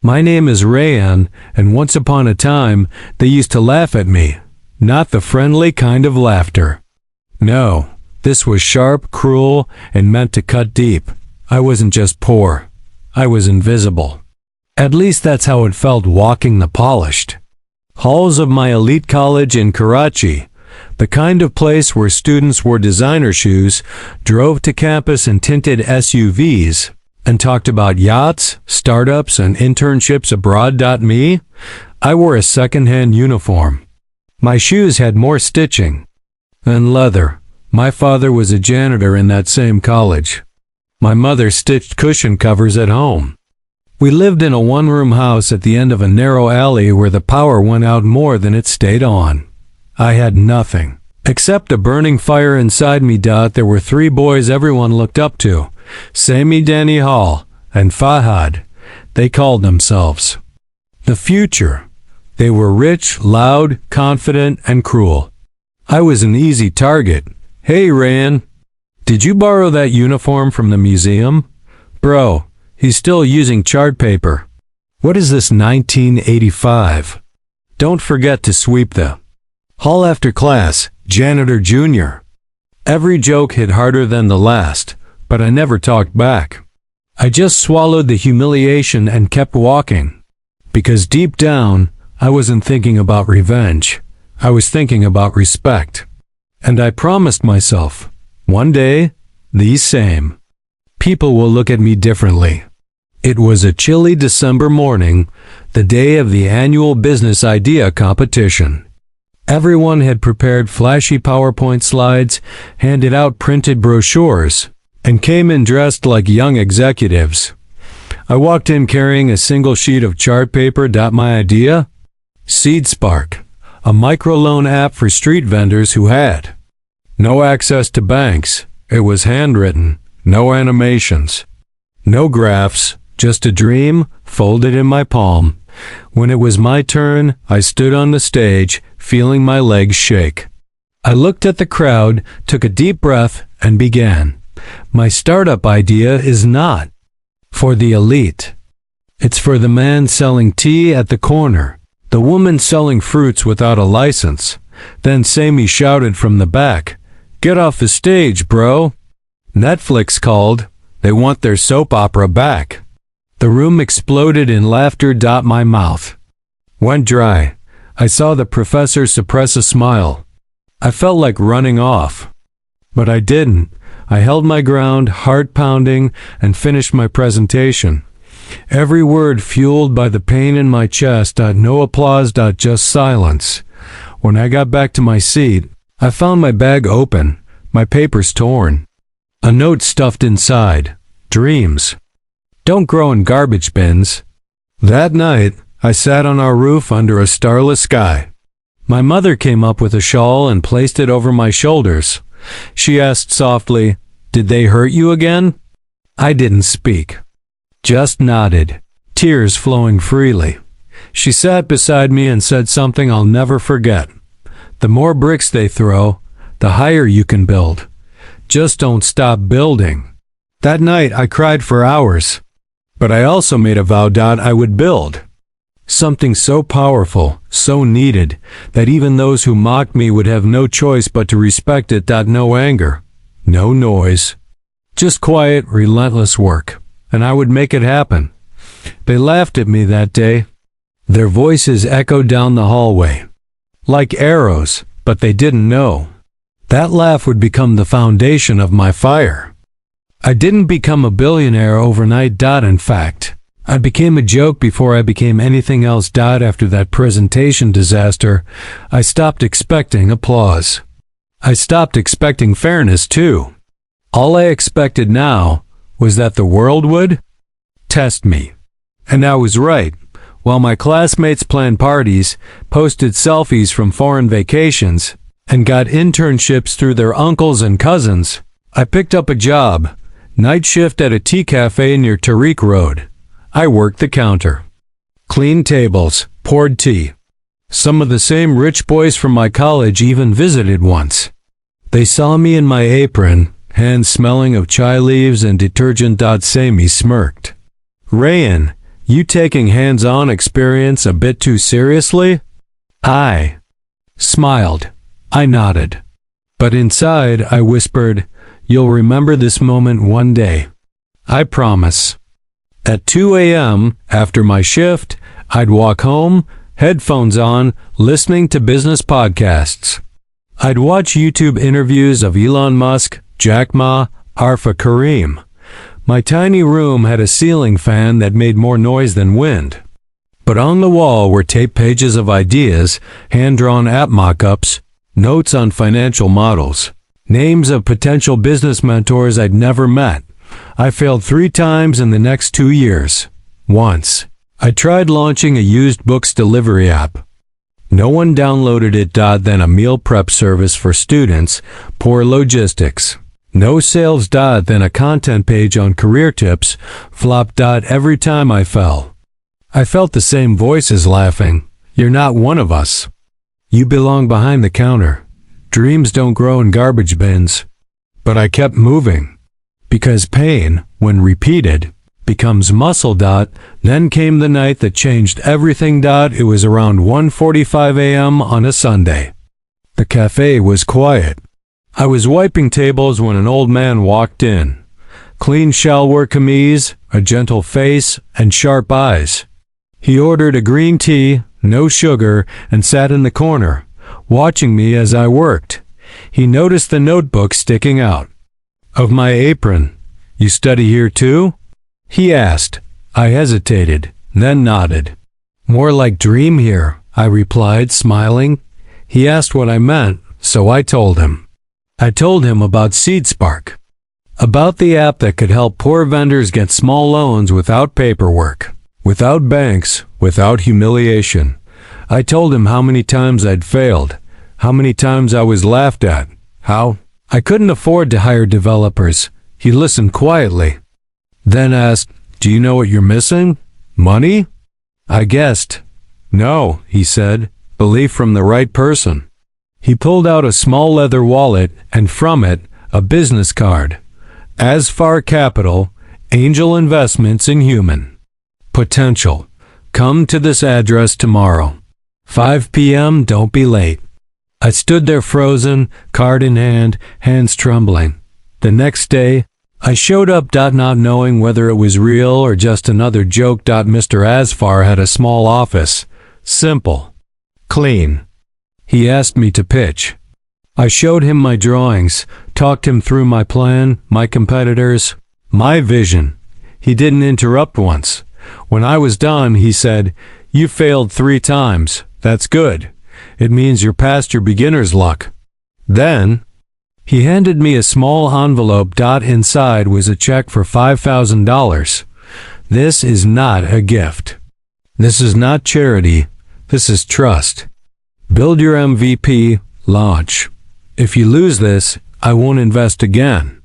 My name is Rayan, and once upon a time, they used to laugh at me. Not the friendly kind of laughter. No, this was sharp, cruel, and meant to cut deep. I wasn't just poor. I was invisible. At least that's how it felt walking the polished halls of my elite college in Karachi, the kind of place where students wore designer shoes, drove to campus in tinted SUVs, and talked about yachts, startups, and internships abroad. Me, I wore a second-hand uniform. My shoes had more stitching and leather. My father was a janitor in that same college. My mother stitched cushion covers at home. We lived in a one-room house at the end of a narrow alley where the power went out more than it stayed on. I had nothing except a burning fire inside me. There were three boys everyone looked up to: Sami, Danny Hall, and Fahad. They called themselves the future. They were rich, loud, confident, and cruel. I was an easy target. Hey, Rayan, did you borrow that uniform from the museum? Bro, he's still using chart paper. What is this, 1985? Don't forget to sweep the hall after class, janitor junior. Every joke hit harder than the last, but I never talked back. I just swallowed the humiliation and kept walking. Because deep down, I wasn't thinking about revenge. I was thinking about respect. And I promised myself, one day, these same people will look at me differently. It was a chilly December morning, the day of the annual business idea competition. Everyone had prepared flashy PowerPoint slides, handed out printed brochures, and came in dressed like young executives. I walked in carrying a single sheet of chart paper. My idea? SeedSpark, a microloan app for street vendors who had no access to banks. It was handwritten, no animations, no graphs, just a dream folded in my palm. When it was my turn, I stood on the stage, feeling my legs shake. I looked at the crowd, took a deep breath, and began. My startup idea is not for the elite. It's for the man selling tea at the corner, the woman selling fruits without a license. Then Sami shouted from the back, "Get off the stage, bro." Netflix called. They want their soap opera back. The room exploded in laughter. My mouth went dry. I saw the professor suppress a smile. I felt like running off. But I didn't. I held my ground, heart pounding, and finished my presentation. Every word fueled by the pain in my chest. No applause. Just silence. When I got back to my seat, I found my bag open, my papers torn. A note stuffed inside. Dreams don't grow in garbage bins. That night, I sat on our roof under a starless sky. My mother came up with a shawl and placed it over my shoulders. She asked softly, "Did they hurt you again?" I didn't speak, just nodded, tears flowing freely. She sat beside me and said something I'll never forget. The more bricks they throw, the higher you can build. Just don't stop building. That night I cried for hours. But I also made a vow. I would build something so powerful, so needed, that even those who mocked me would have no choice but to respect it. No anger, no noise, just quiet, relentless work. And I would make it happen. They laughed at me that day. Their voices echoed down the hallway like arrows, but they didn't know that laugh would become the foundation of my fire. I didn't become a billionaire overnight. In fact, I became a joke before I became anything else. After that presentation disaster, I stopped expecting applause. I stopped expecting fairness too. All I expected now was that the world would test me. And I was right. While my classmates planned parties, posted selfies from foreign vacations, and got internships through their uncles and cousins, I picked up a job. Night shift at a tea cafe near Tariq Road. I worked the counter, cleaned tables, poured tea. Some of the same rich boys from my college even visited once. They saw me in my apron, hands smelling of chai leaves and detergent. Sami smirked. "Rayan, You taking hands-on experience a bit too seriously? I smiled. I nodded. But inside, I whispered, "You'll remember this moment one day. I promise." At 2 a.m., after my shift, I'd walk home, headphones on, listening to business podcasts. I'd watch YouTube interviews of Elon Musk, Jack Ma, Arfa Karim. My tiny room had a ceiling fan that made more noise than wind. But on the wall were taped pages of ideas, hand-drawn app mock-ups, notes on financial models, names of potential business mentors I'd never met. I failed 3 times in the next 2 years. Once, I tried launching a used books delivery app. No one downloaded it. Then a meal prep service for students, poor logistics. No sales. Then a content page on career tips, flopped. Every time I fell, I felt the same voices laughing. "You're not one of us. You belong behind the counter. Dreams don't grow in garbage bins." But I kept moving. Because pain, when repeated, becomes muscle. Then came the night that changed everything. It was around 1:45 a.m. on a Sunday. The cafe was quiet. I was wiping tables when an old man walked in. Clean shalwar kameez, a gentle face, and sharp eyes. He ordered a green tea, no sugar, and sat in the corner, watching me as I worked. He noticed the notebook sticking out of my apron. "You study here too?" he asked. I hesitated, then nodded. "More like dream here," I replied, smiling. He asked what I meant, so I told him. I told him about SeedSpark, about the app that could help poor vendors get small loans without paperwork, without banks, without humiliation. I told him how many times I'd failed, how many times I was laughed at, how I couldn't afford to hire developers. He listened quietly, then asked, "Do you know what you're missing? Money?" I guessed. "No," he said, "belief from the right person." He pulled out a small leather wallet, and from it, a business card. Asfar Capital, Angel Investments in Human Potential. Come to this address tomorrow. 5 p.m., don't be late. I stood there frozen, card in hand, hands trembling. The next day, I showed up. Not knowing whether it was real or just another joke. Mr. Asfar had a small office. Simple. Clean. He asked me to pitch. I showed him my drawings, talked him through my plan, my competitors, my vision. He didn't interrupt once. When I was done, he said, "You failed 3 times. That's good. It means you're past your beginner's luck." Then, he handed me a small envelope. Inside was a check for $5,000. This is not a gift. This is not charity. This is trust. Build your MVP, launch. If you lose this, I won't invest again.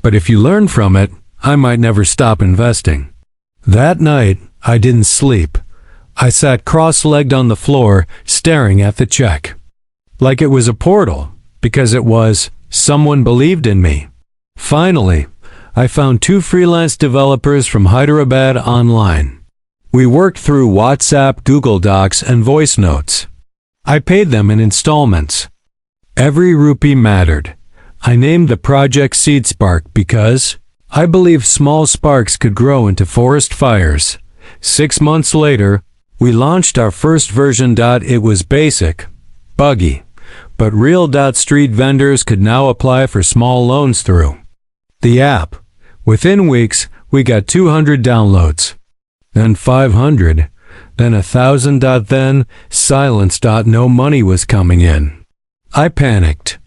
But if you learn from it, I might never stop investing. That night, I didn't sleep. I sat cross-legged on the floor, staring at the check. Like it was a portal, because it was. Someone believed in me. Finally, I found 2 freelance developers from Hyderabad online. We worked through WhatsApp, Google Docs, and voice notes. I paid them in installments. Every rupee mattered. I named the project SeedSpark because I believed small sparks could grow into forest fires. 6 months later, we launched our first version. It was basic, buggy, but real. Street vendors could now apply for small loans through the app. Within weeks, we got 200 downloads, then 500, then 1,000. Then silence. No money was coming in. I panicked.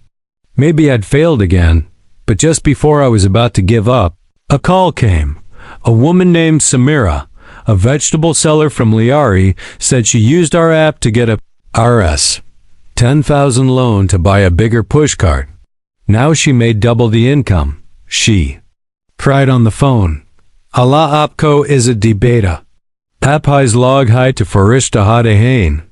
Maybe I'd failed again, but just before I was about to give up, a call came. A woman named Samira, a vegetable seller from Liari, said she used our app to get a Rs. 10,000 loan to buy a bigger pushcart. Now she made double the income. She cried on the phone. Allah apko is a debata. Apais log hai to farishta hadehain.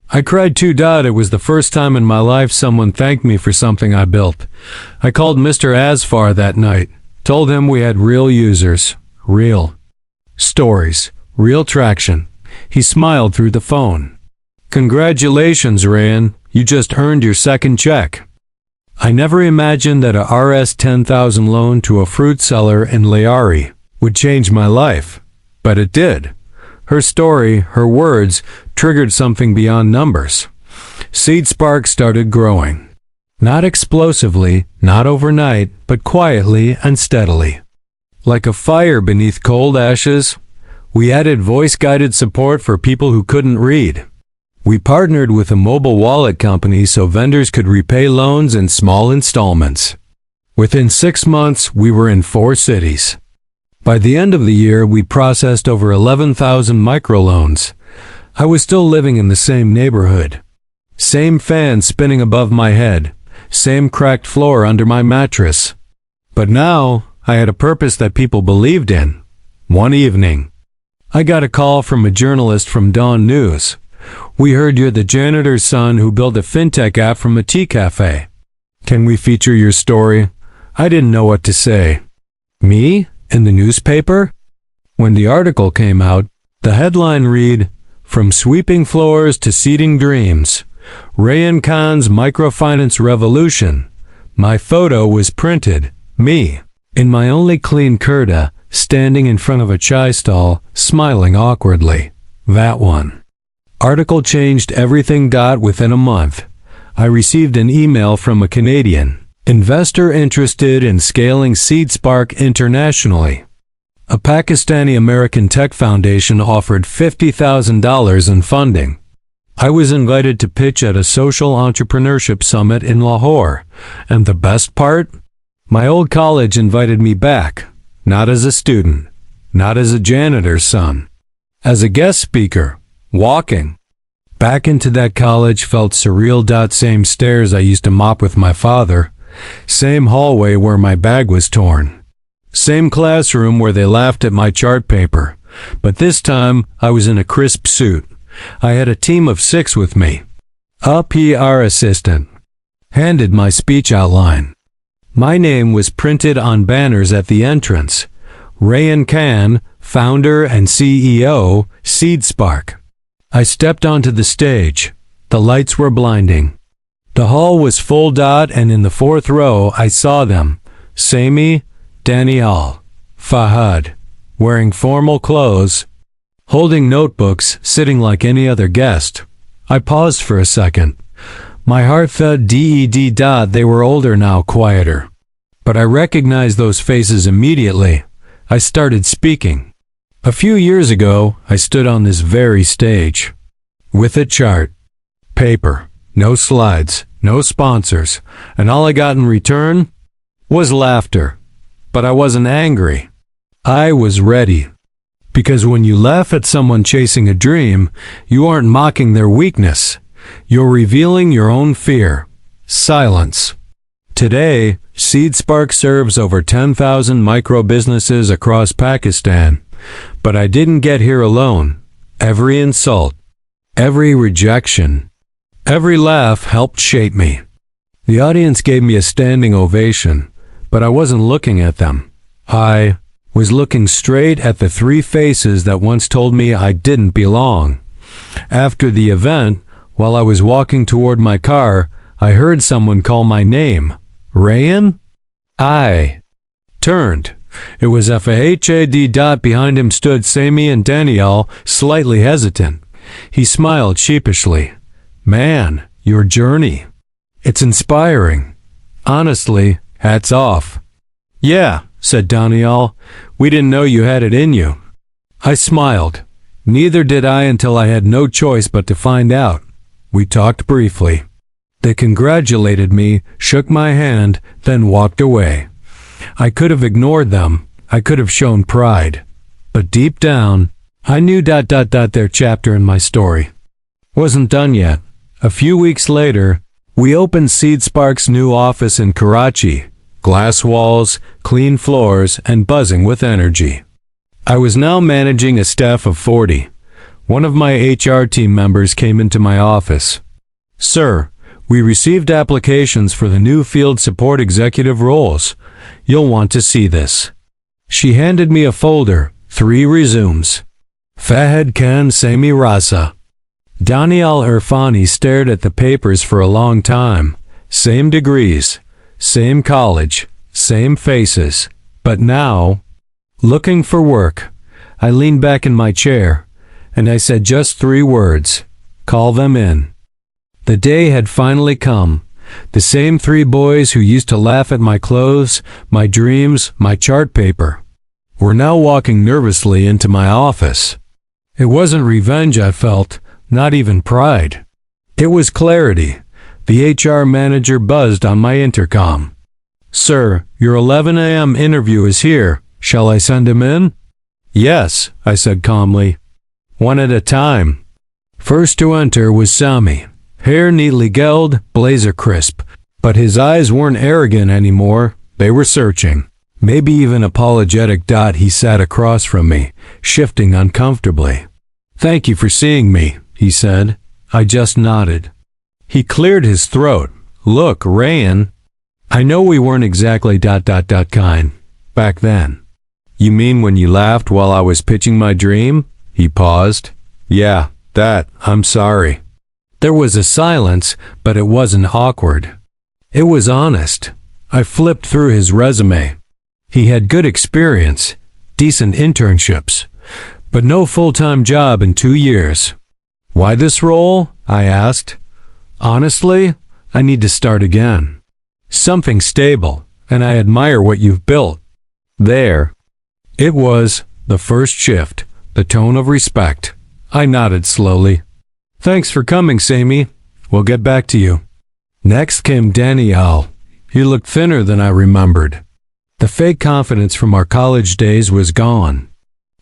I cried too. It was the first time in my life someone thanked me for something I built. I called Mr. Asfar that night, told him we had real users, real stories, Real traction. He smiled through the phone. Congratulations, Rayan. You just earned your second check. I never imagined that a Rs 10,000 loan to a fruit seller in Layari would change my life. But it did. Her story, her words, triggered something beyond numbers. Seed Spark started growing. Not explosively, not overnight, but quietly and steadily. Like a fire beneath cold ashes, we added voice-guided support for people who couldn't read. We partnered with a mobile wallet company so vendors could repay loans in small installments. Within 6 months, we were in 4 cities. By the end of the year, we processed over 11,000 microloans. I was still living in the same neighborhood. Same fan spinning above my head. Same cracked floor under my mattress. But now, I had a purpose that people believed in. One evening, I got a call from a journalist from Dawn News. We heard you're the janitor's son who built a fintech app from a tea cafe. Can we feature your story? I didn't know what to say. Me? In the newspaper? When the article came out, the headline read, "From sweeping floors to seeding dreams, Rayan Khan's microfinance revolution." My photo was printed, me, in my only clean kurta, standing in front of a chai stall, smiling awkwardly. That one. Article changed everything. Within a month, I received an email from a Canadian investor interested in scaling Seed Spark internationally. A Pakistani-American tech foundation offered $50,000 in funding. I was invited to pitch at a social entrepreneurship summit in Lahore, and the best part? My old college invited me back, not as a student, not as a janitor's son, as a guest speaker, walking. Back into that college felt surreal. Same stairs I used to mop with my father, same hallway where my bag was torn, same classroom where they laughed at my chart paper, but this time I was in a crisp suit. I had a team of 6 with me. A PR assistant handed my speech outline. My name was printed on banners at the entrance. Rayan Khan, founder and CEO, Seed Spark. I stepped onto the stage. The lights were blinding. The hall was full. And in the 4th row I saw them. Sami, Daniel, Fahad, wearing formal clothes, holding notebooks, sitting like any other guest. I paused for a second. My heart felt dead. They were older now, quieter. But I recognized those faces immediately. I started speaking. A few years ago, I stood on this very stage. With a chart. Paper. No slides. No sponsors. And all I got in return was laughter. But I wasn't angry. I was ready. Because when you laugh at someone chasing a dream, you aren't mocking their weakness. You're revealing your own fear. Silence. Today, Seed Spark serves over 10,000 micro-businesses across Pakistan. But I didn't get here alone. Every insult, every rejection, every laugh helped shape me. The audience gave me a standing ovation, but I wasn't looking at them. I was looking straight at the 3 faces that once told me I didn't belong. After the event, while I was walking toward my car, I heard someone call my name. Rayan? I turned. It was Fahad. Behind him stood Sami and Daniel, slightly hesitant. He smiled sheepishly. Man, your journey. It's inspiring. Honestly, hats off. Yeah, said Daniel. We didn't know you had it in you. I smiled. Neither did I until I had no choice but to find out. We talked briefly. They congratulated me, shook my hand, then walked away. I could have ignored them. I could have shown pride. But deep down, I knew their chapter in my story wasn't done yet. A few weeks later, we opened Seed Spark's new office in Karachi. Glass walls, clean floors, and buzzing with energy. I was now managing a staff of 40. One of my HR team members came into my office. Sir, we received applications for the new field support executive roles. You'll want to see this. She handed me a folder, 3 resumes. Fahad Khan Sami Rasa. Daniel Irfani stared at the papers for a long time. Same degrees, same college, same faces. But now, looking for work, I leaned back in my chair, and I said just 3 words. Call them in. The day had finally come. The same 3 boys who used to laugh at my clothes, my dreams, my chart paper, were now walking nervously into my office. It wasn't revenge I felt, not even pride. It was clarity. The HR manager buzzed on my intercom. "Sir, your 11 a.m. interview is here. Shall I send him in?" "Yes," I said calmly. "One at a time." First to enter was Sami. Hair neatly gelled, blazer crisp. But his eyes weren't arrogant anymore. They were searching. Maybe even apologetic. He sat across from me, shifting uncomfortably. "Thank you for seeing me," he said. I just nodded. He cleared his throat. "Look, Rayan, I know we weren't exactly ... kind back then." "You mean when you laughed while I was pitching my dream?" He paused. "Yeah, that. I'm sorry." There was a silence, but it wasn't awkward. It was honest. I flipped through his resume. He had good experience, decent internships, but no full-time job in 2 years. "Why this role?" I asked. "Honestly, I need to start again. Something stable, and I admire what you've built." There. It was the first shift, the tone of respect. I nodded slowly. "Thanks for coming, Sami. We'll get back to you." Next came Daniel. He looked thinner than I remembered. The fake confidence from our college days was gone.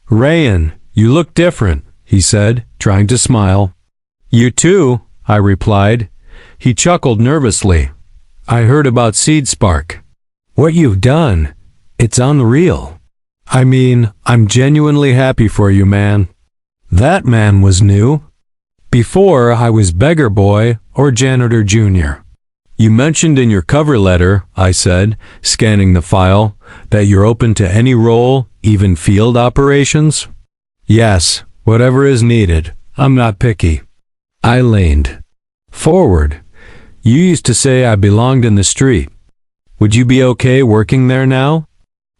"Rayan, you look different," he said, trying to smile. "You too," I replied. He chuckled nervously. "I heard about SeedSpark. What you've done, it's unreal. I mean, I'm genuinely happy for you, man." That man was new. Before, I was beggar boy or janitor junior. "You mentioned in your cover letter," I said, scanning the file, "that you're open to any role, even field operations?" "Yes, whatever is needed. I'm not picky." I leaned forward. "You used to say I belonged in the street. Would you be okay working there now?"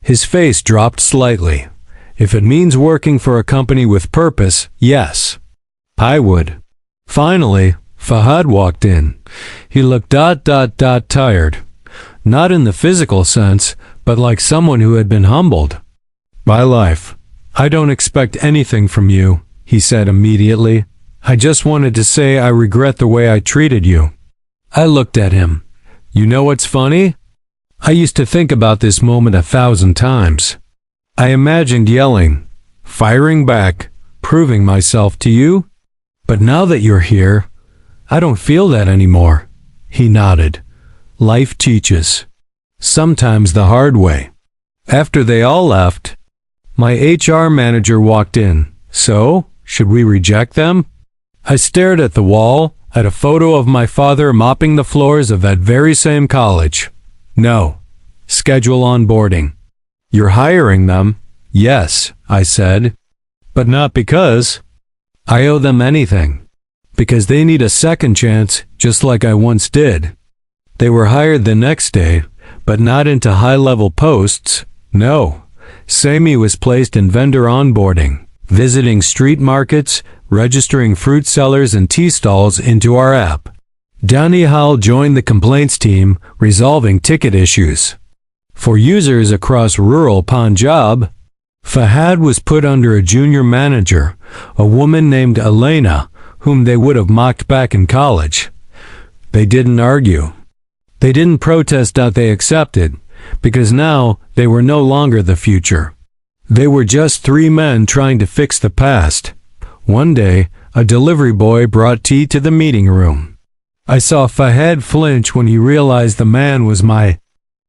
His face dropped slightly. "If it means working for a company with purpose, yes, I would." Finally, Fahad walked in. He looked ... tired. Not in the physical sense, but like someone who had been humbled. "My life. I don't expect anything from you," he said immediately. "I just wanted to say I regret the way I treated you." I looked at him. "You know what's funny? I used to think about this moment 1,000 times. I imagined yelling, firing back, proving myself to you. But now that you're here, I don't feel that anymore." He nodded. "Life teaches. Sometimes the hard way." After they all left, my HR manager walked in. "So, should we reject them?" I stared at the wall, at a photo of my father mopping the floors of that very same college. "No. Schedule onboarding." "You're hiring them?" "Yes," I said. "But not because I owe them anything. Because they need a second chance, just like I once did." They were hired the next day, but not into high-level posts. No. Sami was placed in vendor onboarding, visiting street markets, registering fruit sellers and tea stalls into our app. Daniel joined the complaints team, resolving ticket issues. For users across rural Punjab, Fahad was put under a junior manager, a woman named Elena, whom they would have mocked back in college. They didn't argue. They didn't protest. They accepted, because now they were no longer the future. They were just 3 men trying to fix the past. One day, a delivery boy brought tea to the meeting room. I saw Fahad flinch when he realized the man was my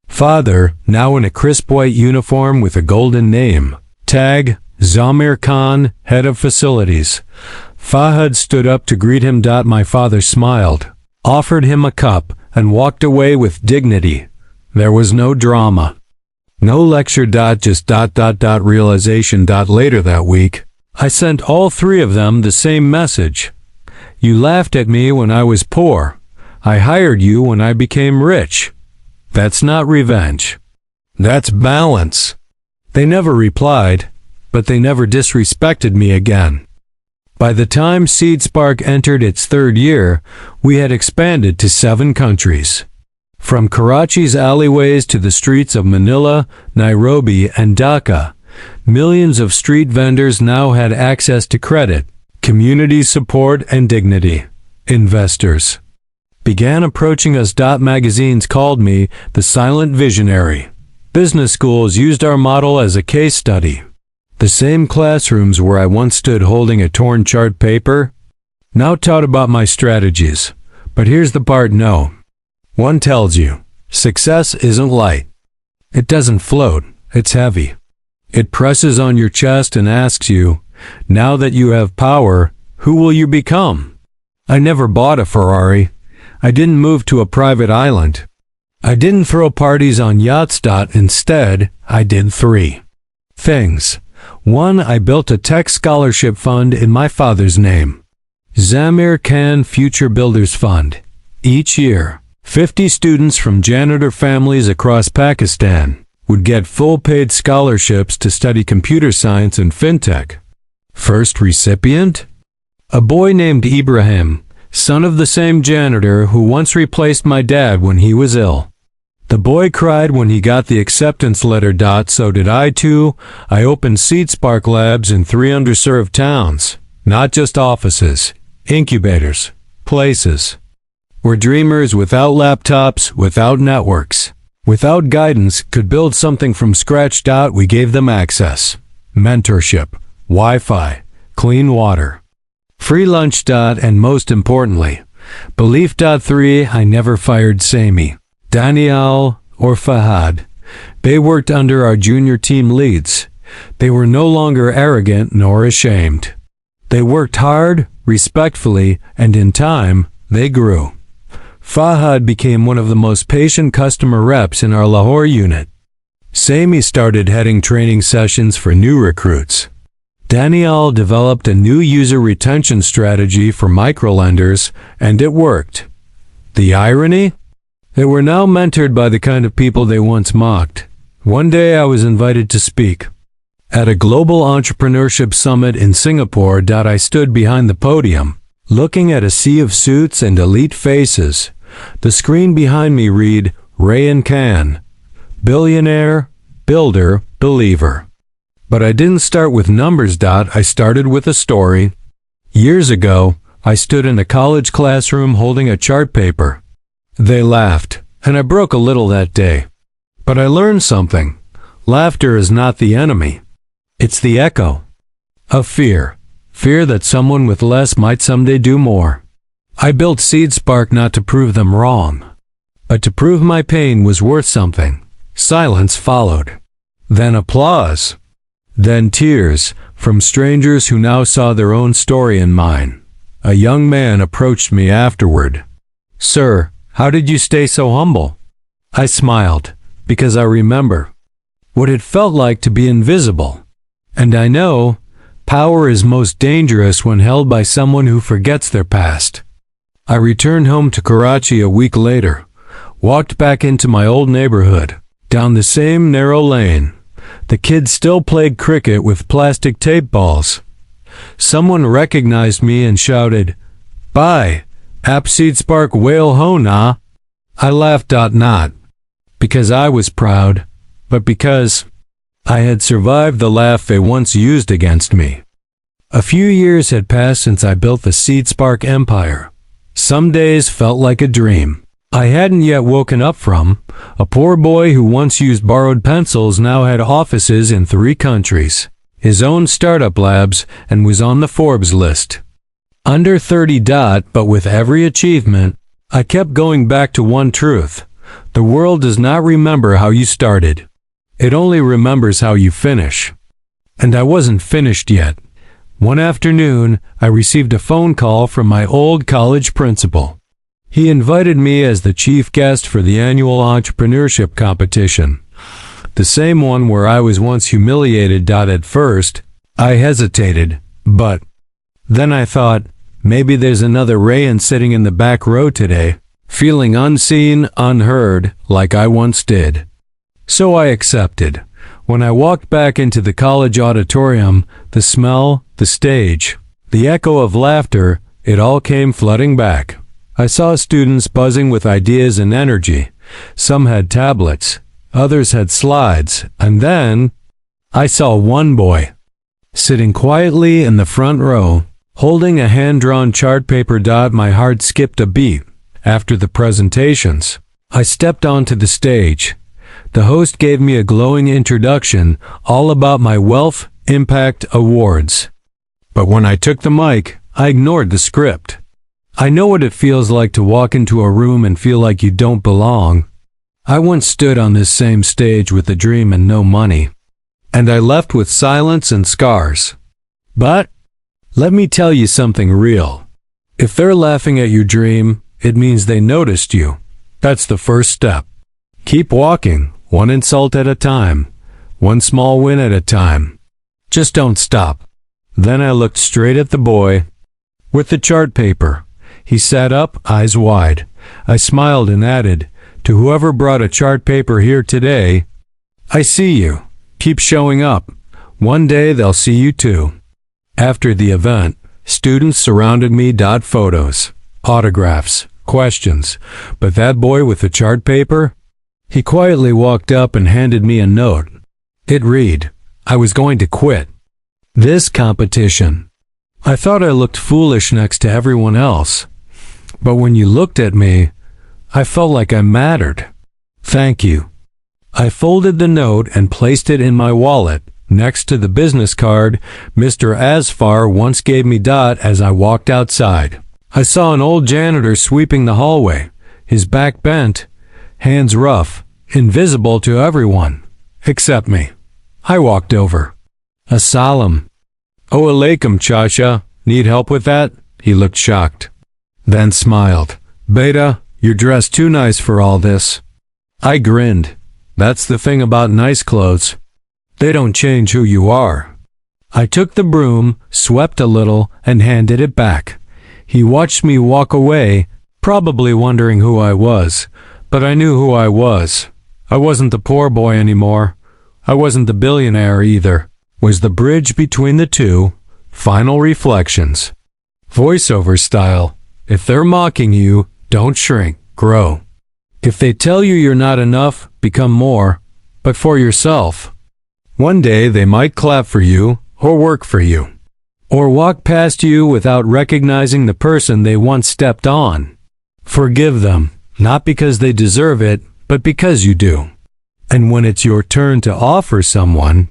father, now in a crisp white uniform with a golden name tag, Zamir Khan, head of facilities. Fahad stood up to greet him. My father smiled, offered him a cup, and walked away with dignity. There was no drama. No lecture. Just ... realization. Later that week, I sent all three of them the same message. You laughed at me when I was poor. I hired you when I became rich. That's not revenge. That's balance. They never replied, but they never disrespected me again. By the time SeedSpark entered its third year, we had expanded to 7 countries. From Karachi's alleyways to the streets of Manila, Nairobi, and Dhaka, millions of street vendors now had access to credit, community support, and dignity. Investors began approaching us. Magazines called me the silent visionary. Business schools used our model as a case study. The same classrooms where I once stood holding a torn chart paper now taught about my strategies. But here's the part no one tells you. Success isn't light. It doesn't float, it's heavy. It presses on your chest and asks you, now that you have power, who will you become? I never bought a Ferrari. I didn't move to a private island. I didn't throw parties on yachts. Instead, I did 3 things. 1. I built a tech scholarship fund in my father's name. Zamir Khan Future Builders Fund. Each year, 50 students from janitor families across Pakistan would get full-paid scholarships to study computer science and fintech. First recipient? A boy named Ibrahim, son of the same janitor who once replaced my dad when he was ill. The boy cried when he got the acceptance letter. So did I too. I opened SeedSpark Labs in 3 underserved towns, not just offices, incubators, places where dreamers without laptops, without networks, without guidance could build something from scratch. We gave them access, mentorship, Wi-Fi, clean water, free lunch. And most importantly, belief. 3. I never fired Sami, Daniel, or Fahad. They worked under our junior team leads. They were no longer arrogant nor ashamed. They worked hard, respectfully, and in time, they grew. Fahad became one of the most patient customer reps in our Lahore unit. Sami started heading training sessions for new recruits. Daniel developed a new user retention strategy for microlenders, and it worked. The irony? They were now mentored by the kind of people they once mocked. One day I was invited to speak at a global entrepreneurship summit in Singapore. I stood behind the podium, looking at a sea of suits and elite faces. The screen behind me read, Rayan Khan, billionaire, builder, believer. But I didn't start with numbers. I started with a story. Years ago, I stood in a college classroom holding a chart paper. They laughed, and I broke a little that day. But I learned something. Laughter is not the enemy. It's the echo of fear. Fear that someone with less might someday do more. I built SeedSpark not to prove them wrong, but to prove my pain was worth something. Silence followed. Then applause. Then tears from strangers who now saw their own story in mine. A young man approached me afterward. Sir, how did you stay so humble? I smiled, because I remember what it felt like to be invisible. And I know power is most dangerous when held by someone who forgets their past. I returned home to Karachi a week later, walked back into my old neighborhood, down the same narrow lane. The kids still played cricket with plastic tape balls. Someone recognized me and shouted, "Bye, App SeedSpark whale ho na." I laughed. Not because I was proud, but because I had survived the laugh they once used against me. A few years had passed since I built the SeedSpark empire. Some days felt like a dream I hadn't yet woken up from. A poor boy who once used borrowed pencils now had offices in 3 countries, his own startup labs, and was on the Forbes list. Under 30. But with every achievement, I kept going back to one truth. The world does not remember how you started. It only remembers how you finish. And I wasn't finished yet. One afternoon, I received a phone call from my old college principal. He invited me as the chief guest for the annual entrepreneurship competition, the same one where I was once humiliated. At first, I hesitated. But then I thought, maybe there's another Rayan sitting in the back row today, feeling unseen, unheard, like I once did. So I accepted. When I walked back into the college auditorium, the smell, the stage, the echo of laughter, it all came flooding back. I saw students buzzing with ideas and energy. Some had tablets, others had slides, and then I saw one boy, sitting quietly in the front row, holding a hand-drawn chart paper. My heart skipped a beat. After the presentations, I stepped onto the stage. The host gave me a glowing introduction all about my Wealth Impact Awards. But when I took the mic, I ignored the script. I know what it feels like to walk into a room and feel like you don't belong. I once stood on this same stage with a dream and no money, and I left with silence and scars. But let me tell you something real. If they're laughing at your dream, it means they noticed you. That's the first step. Keep walking, one insult at a time, one small win at a time. Just don't stop. Then I looked straight at the boy with the chart paper. He sat up, eyes wide. I smiled and added, to whoever brought a chart paper here today, I see you. Keep showing up. One day they'll see you too. After the event, students surrounded me. Photos, autographs, questions. But that boy with the chart paper? He quietly walked up and handed me a note. It read, I was going to quit this competition. I thought I looked foolish next to everyone else. But when you looked at me, I felt like I mattered. Thank you. I folded the note and placed it in my wallet, next to the business card Mr. Asfar once gave me. As I walked outside, I saw an old janitor sweeping the hallway, his back bent, hands rough, invisible to everyone, except me. I walked over. Assalam. Oh, alaikum, Chasha. Need help with that? He looked shocked, then smiled. Beta, you're dressed too nice for all this. I grinned. That's the thing about nice clothes. They don't change who you are. I took the broom, swept a little, and handed it back. He watched me walk away, probably wondering who I was. But I knew who I was. I wasn't the poor boy anymore. I wasn't the billionaire either. Was the bridge between the two. Final reflections. Voiceover style. If they're mocking you, don't shrink, grow. If they tell you you're not enough, become more, but for yourself. One day they might clap for you, or work for you, or walk past you without recognizing the person they once stepped on. Forgive them, not because they deserve it, but because you do. And when it's your turn to offer someone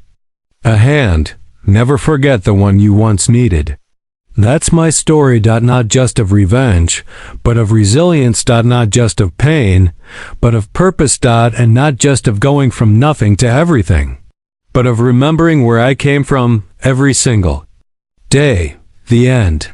a hand, never forget the one you once needed. That's my story. Not just of revenge, but of resilience. Not just of pain, but of purpose. And not just of going from nothing to everything, but of remembering where I came from every single day. The end.